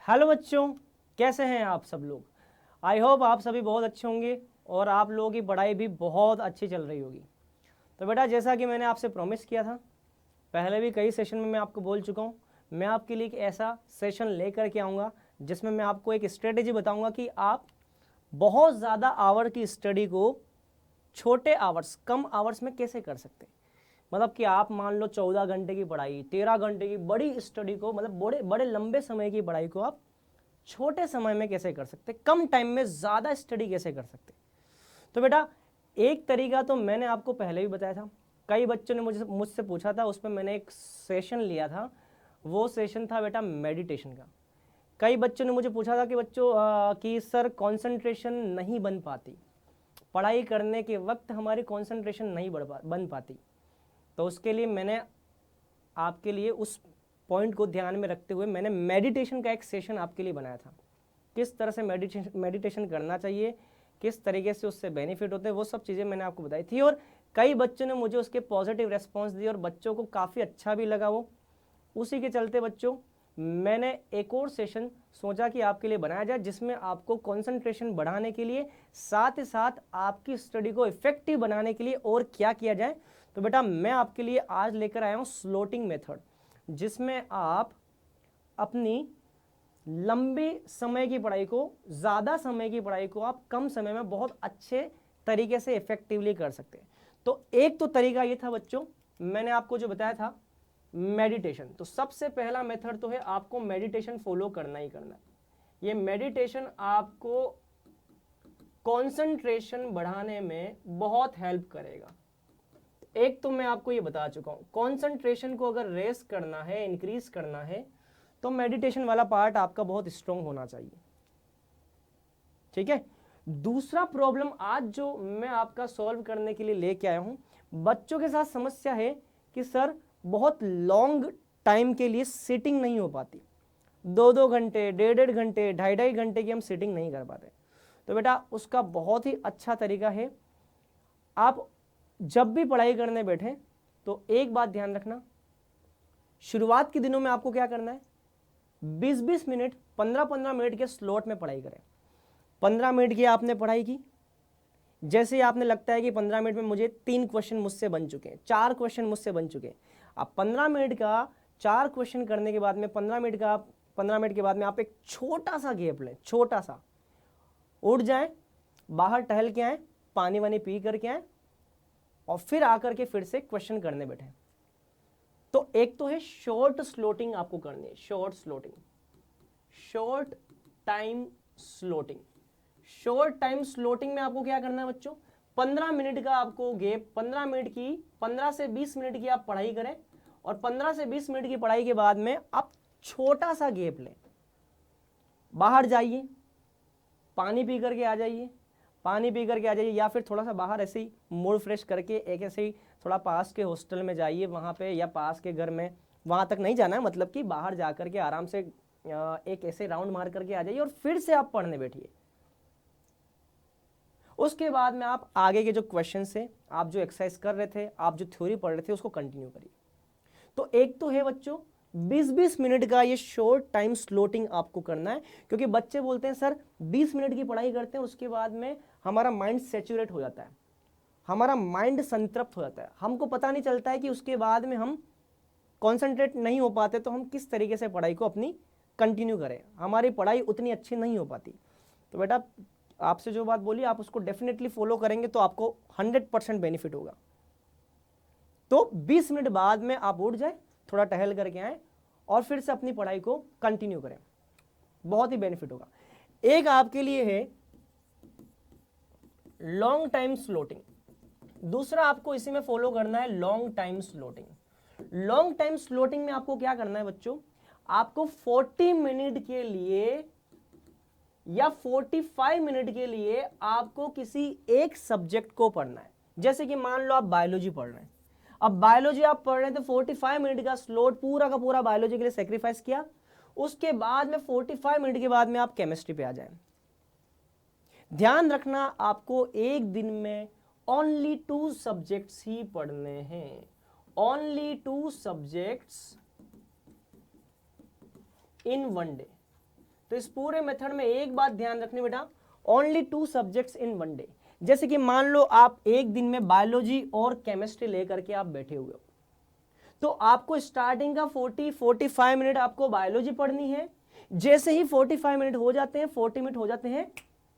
Hello बच्चों, कैसे हैं आप सब लोग। आई होप आप सभी बहुत अच्छे होंगे और आप लोगों की पढ़ाई भी बहुत अच्छी चल रही होगी। तो बेटा, जैसा कि मैंने आपसे प्रॉमिस किया था, पहले भी कई सेशन में मैं आपको बोल चुका हूँ, मैं आपके लिए एक ऐसा सेशन लेकर के आऊँगा जिसमें मैं आपको एक स्ट्रेटेजी बताऊँगा कि आप बहुत ज़्यादा आवर की स्टडी को छोटे आवर्स, कम आवर्स में कैसे कर सकते हैं। मतलब कि आप मान लो 14 घंटे की पढ़ाई, 13 घंटे की बड़ी स्टडी को, मतलब बड़े बड़े लंबे समय की पढ़ाई को आप छोटे समय में कैसे कर सकते, कम टाइम में ज़्यादा स्टडी कैसे कर सकते। तो बेटा, एक तरीका तो मैंने आपको पहले भी बताया था, कई बच्चों ने मुझसे पूछा था, उसमें मैंने एक सेशन लिया था। वो सेशन था बेटा मेडिटेशन का। कई बच्चों ने मुझे पूछा था कि कि सर कंसंट्रेशन नहीं बन पाती, पढ़ाई करने के वक्त हमारी कंसंट्रेशन नहीं बन पाती। तो उसके लिए मैंने आपके लिए उस पॉइंट को ध्यान में रखते हुए मैंने मेडिटेशन का एक सेशन आपके लिए बनाया था। किस तरह से मेडिटेशन करना चाहिए, किस तरीके से उससे बेनिफिट होते हैं, वो सब चीज़ें मैंने आपको बताई थी। और कई बच्चों ने मुझे उसके पॉजिटिव रेस्पॉन्स दिए और बच्चों को काफ़ी अच्छा भी लगा वो। उसी के चलते बच्चों, मैंने एक और सेशन सोचा कि आपके लिए बनाया जाए, जिसमें आपको कंसंट्रेशन बढ़ाने के लिए, साथ ही साथ आपकी स्टडी को इफेक्टिव बनाने के लिए और क्या किया जाए। तो बेटा, मैं आपके लिए आज लेकर आया हूँ स्लोटिंग मेथड, जिसमें आप अपनी लंबे समय की पढ़ाई को, ज़्यादा समय की पढ़ाई को आप कम समय में बहुत अच्छे तरीके से इफेक्टिवली कर सकते हैं। तो एक तो तरीका ये था बच्चों, मैंने आपको जो बताया था मेडिटेशन। तो सबसे पहला मेथड तो है आपको मेडिटेशन फॉलो करना ही करना है। ये मेडिटेशन आपको कंसंट्रेशन बढ़ाने में बहुत हेल्प करेगा। एक तो मैं आपको ये बता चुका हूं, कंसंट्रेशन को अगर रेस करना है, इंक्रीज करना है, तो मेडिटेशन वाला पार्ट आपका बहुत स्ट्रांग होना चाहिए। ठीक है। दूसरा प्रॉब्लम आज जो मैं आपका सॉल्व करने के लिए लेके आया हूं, बच्चों के साथ समस्या है कि सर बहुत लॉन्ग टाइम के लिए सिटिंग नहीं हो पाती, 2-2 घंटे, 1.5-1.5 घंटे, 2.5-2.5 घंटे की हम सिटिंग नहीं कर पाते। तो बेटा, उसका बहुत ही अच्छा तरीका है, आप जब भी पढ़ाई करने बैठे तो एक बात ध्यान रखना, शुरुआत के दिनों में आपको क्या करना है, 20-20 मिनट, 15-15 मिनट के स्लॉट में पढ़ाई करें। 15 मिनट की आपने पढ़ाई की, जैसे ही आपने लगता है कि 15 मिनट में मुझे 3 क्वेश्चन मुझसे बन चुके हैं, 4 क्वेश्चन मुझसे बन चुके हैं, आप 15 मिनट का 4 क्वेश्चन करने के बाद में 15 मिनट के बाद में आप एक छोटा सा गैप लें, छोटा सा, उठ जाएं, बाहर टहल के आए, पानी वानी पी करके आए, और फिर आकर के फिर से क्वेश्चन करने बैठे। तो एक तो है शॉर्ट स्लोटिंग आपको करनी है, short slotting, short time slotting. Short time slotting में आपको क्या करना है बच्चों, 15 मिनट का आपको गैप, 15 मिनट की, 15 से 20 मिनट की आप पढ़ाई करें, और 15 से 20 मिनट की पढ़ाई के बाद में आप छोटा सा गैप लें, बाहर जाइए, पानी पी करके आ जाइए, पानी पी करके आ जाइए, या फिर थोड़ा सा बाहर ऐसे ही मूड फ्रेश करके एक ऐसे ही थोड़ा पास के हॉस्टल में जाइए वहाँ पे, या पास के घर में, वहाँ तक नहीं जाना है, मतलब कि बाहर जा करके आराम से एक ऐसे राउंड मार करके आ जाइए और फिर से आप पढ़ने बैठिए। उसके बाद में आप आगे के जो क्वेश्चन है, आप जो एक्सरसाइज कर रहे थे, आप जो थ्योरी पढ़ रहे थे, उसको कंटिन्यू करिए। तो एक तो है बच्चों 20-20 मिनट का ये शॉर्ट टाइम स्लोटिंग आपको करना है, क्योंकि बच्चे बोलते हैं सर 20 मिनट की पढ़ाई करते हैं, उसके बाद में हमारा माइंड सेचुरेट हो जाता है, हमारा माइंड संतृप्त हो जाता है, हमको पता नहीं चलता है कि उसके बाद में हम कॉन्सेंट्रेट नहीं हो पाते, तो हम किस तरीके से पढ़ाई को अपनी कंटिन्यू करें, हमारी पढ़ाई उतनी अच्छी नहीं हो पाती। तो बेटा, आपसे जो बात बोली आप उसको डेफिनेटली फॉलो करेंगे तो आपको 100% बेनिफिट होगा। तो 20 मिनट बाद में आप उठ जाए, थोड़ा टहल करके आए, और फिर से अपनी पढ़ाई को कंटिन्यू करें, बहुत ही बेनिफिट होगा। एक आपके लिए है लॉन्ग टाइम स्लोटिंग, दूसरा आपको इसी में फॉलो करना है long time slotting. Long time slotting में आपको क्या करना है बच्चों, आपको 40 मिनट के लिए या 45 मिनट के लिए आपको किसी एक सब्जेक्ट को पढ़ना है। जैसे कि मान लो आप बायोलॉजी पढ़ रहे हैं, अब बायोलॉजी आप पढ़ रहे हैं तो 45 मिनट का स्लॉट पूरा का पूरा बायोलॉजी के लिए सेक्रीफाइस किया, उसके बाद में 45 मिनट के बाद में आप केमिस्ट्री पे आ जाएं। ध्यान रखना, आपको एक दिन में ओनली 2 सब्जेक्ट्स ही पढ़ने हैं, ओनली 2 सब्जेक्ट्स इन 1 डे। तो इस पूरे मेथड में एक बात ध्यान रखनी बेटा, ओनली 2 सब्जेक्ट्स इन 1 डे। जैसे कि मान लो आप एक दिन में बायोलॉजी और केमिस्ट्री लेकर के आप बैठे हुए हो, तो आपको स्टार्टिंग का 40-45 मिनट आपको बायोलॉजी पढ़नी है। जैसे ही 45 मिनट हो जाते हैं, 40 मिनट हो जाते हैं,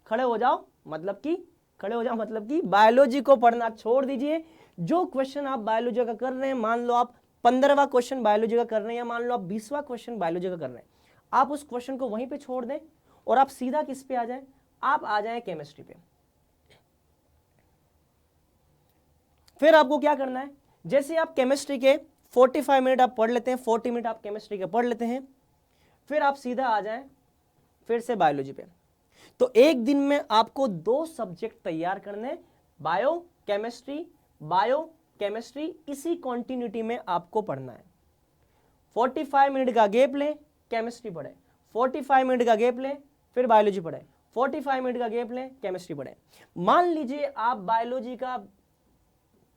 खड़े हो जाओ, मतलब कि बायोलॉजी को पढ़ना छोड़ दीजिए। जो क्वेश्चन आप बायोलॉजी का कर रहे हैं, मान लो आप 15वां क्वेश्चन बायोलॉजी का कर रहे हैं या मान लो आप 20वां क्वेश्चन बायोलॉजी का कर रहे हैं, आप उस क्वेश्चन को वहीं पे छोड़ दें और आप सीधा किस पे आ जाएं, आप आ जाएं केमिस्ट्री पे। फिर आपको क्या करना है, जैसे आप केमिस्ट्री के 45 मिनट आप पढ़ लेते हैं, 40 मिनट आप केमिस्ट्री के पढ़ लेते हैं, फिर आप सीधा आ जाएं फिर से बायोलॉजी पे। तो एक दिन में आपको 2 सब्जेक्ट तैयार करने, बायो केमिस्ट्री, इसी कॉन्टिन्यूटी में आपको पढ़ना है। 45 मिनट का गैप लें, केमिस्ट्री पढ़े, 45 मिनट का गैप लें, फिर बायोलॉजी पढ़े, 45 मिनट का गैप लें, केमिस्ट्री पढ़े। मान लीजिए आप बायोलॉजी का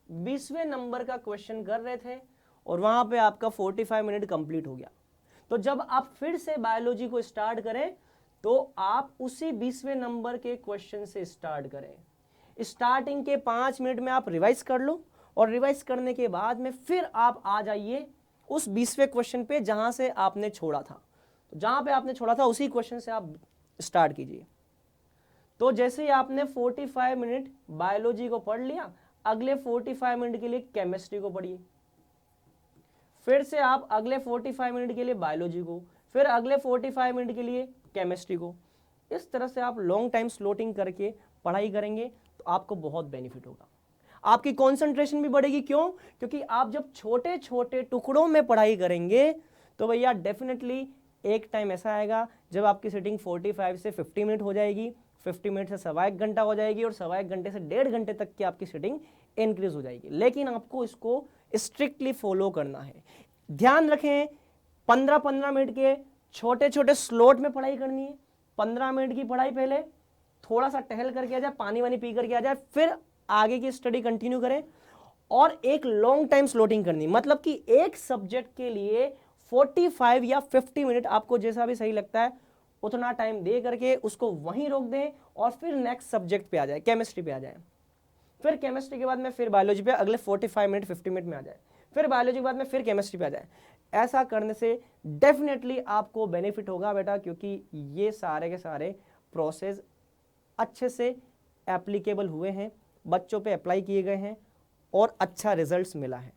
20वें नंबर का क्वेश्चन कर रहे थे और वहां पे आपका 45 मिनट कंप्लीट हो गया, तो जब आप फिर से बायोलॉजी को स्टार्ट करें तो आप उसी 20वें नंबर के क्वेश्चन से स्टार्ट करें। स्टार्टिंग के 5 मिनट में आप रिवाइज कर लो और रिवाइज करने के बाद में फिर आप आ जाइए उस 20वें क्वेश्चन पे जहां से आपने छोड़ा था। तो जहां पे आपने छोड़ा था उसी क्वेश्चन से आप स्टार्ट कीजिए। तो जैसे ही आपने 45 मिनट बायोलॉजी को पढ़ लिया, अगले 45 मिनट के लिए केमिस्ट्री को पढ़िए, फिर से आप अगले 45 मिनट के लिए बायोलॉजी को, फिर अगले 45 मिनट के लिए केमिस्ट्री को। इस तरह से आप लॉन्ग टाइम स्लॉटिंग करके पढ़ाई करेंगे तो आपको बहुत बेनिफिट होगा। आपकी कंसंट्रेशन भी बढ़ेगी। क्यों? क्योंकि आप जब छोटे छोटे टुकड़ों में पढ़ाई करेंगे तो भैया डेफिनेटली एक टाइम ऐसा आएगा जब आपकी सिटिंग 45 से 50 मिनट हो जाएगी, 50 मिनट से 1.25 घंटा हो जाएगी और 1.25 घंटे से 1.5 घंटे तक की आपकी सिटिंग इंक्रीज हो जाएगी। लेकिन आपको इसको स्ट्रिक्टली फॉलो करना है। ध्यान रखें, 15-15 मिनट के छोटे छोटे स्लॉट में पढ़ाई करनी है। 15 मिनट की पढ़ाई, पहले थोड़ा सा टहल करके आ जाए, पानी वानी पी करके आ जाए, फिर आगे की स्टडी कंटिन्यू करें और एक लॉन्ग टाइम स्लॉटिंग करनी, मतलब कि एक सब्जेक्ट के लिए 45 या 50 मिनट आपको जैसा भी सही लगता है उतना टाइम दे करके उसको वहीं रोक दें और फिर नेक्स्ट सब्जेक्ट पे आ जाए, केमिस्ट्री पे आ जाए। फिर केमिस्ट्री के बाद में फिर बायोलॉजी पे अगले 45 मिनट 50 मिनट में आ जाए, फिर बायोलॉजी के बाद में फिर केमिस्ट्री पे आ जाए। ऐसा करने से डेफिनेटली आपको बेनिफिट होगा बेटा, क्योंकि ये सारे के सारे प्रोसेस अच्छे से एप्लीकेबल हुए हैं, बच्चों पे अप्लाई किए गए हैं और अच्छा रिजल्ट्स मिला है।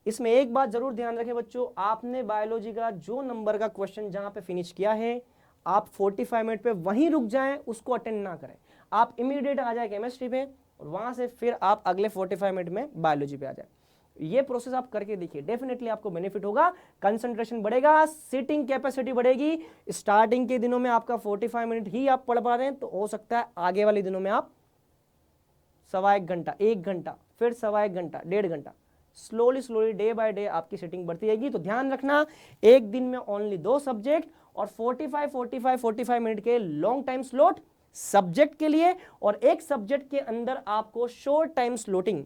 इसमें एक बात जरूर ध्यान रखें बच्चों, आपने बायोलॉजी का जो नंबर का क्वेश्चन जहां पे फिनिश किया है, आप 45 मिनट पे वहीं रुक जाएं, उसको अटेंड ना करें। आप इमीडिएट आ जाए केमिस्ट्री पे और वहां से फिर आप अगले 45 मिनट में बायोलॉजी पे आ जाए। ये प्रोसेस आप करके देखिए, डेफिनेटली आपको बेनिफिट होगा, कंसंट्रेशन बढ़ेगा, सीटिंग कैपेसिटी बढ़ेगी। स्टार्टिंग के दिनों में आपका 45 मिनट ही आप पढ़ पा रहे हैं, तो हो सकता है आगे वाले दिनों में आप 1.25 घंटा, 1 घंटा, फिर 1.25 घंटा, 1.5 घंटा, स्लोली डे बाय डे आपकी सीटिंग बढ़ती जाएगी। तो ध्यान रखना, एक दिन में ओनली 2 सब्जेक्ट और 45 मिनट के लॉन्ग टाइम स्लॉट सब्जेक्ट के लिए, और एक सब्जेक्ट के अंदर आपको शॉर्ट टाइम स्लॉटिंग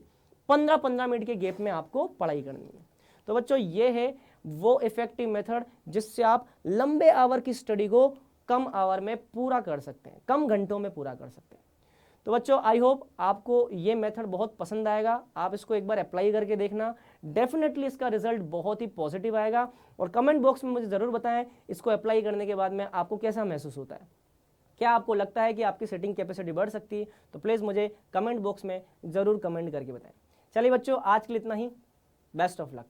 15-15 मिनट के गैप में आपको पढ़ाई करनी है। तो बच्चों ये है वो इफेक्टिव मेथड जिससे आप लंबे आवर की स्टडी को कम आवर में पूरा कर सकते हैं, कम घंटों में पूरा कर सकते हैं। तो बच्चों आई होप आपको ये मेथड बहुत पसंद आएगा। आप इसको एक बार अप्लाई करके देखना, डेफिनेटली इसका रिजल्ट बहुत ही पॉजिटिव आएगा। और कमेंट बॉक्स में मुझे ज़रूर बताएं इसको अप्लाई करने के बाद में आपको कैसा महसूस होता है। क्या आपको लगता है कि आपकी सेटिंग कैपेसिटी बढ़ सकती है? तो प्लीज़ मुझे कमेंट बॉक्स में ज़रूर कमेंट करके बताएं। चलिए बच्चों, आज के लिए इतना ही। Best of luck.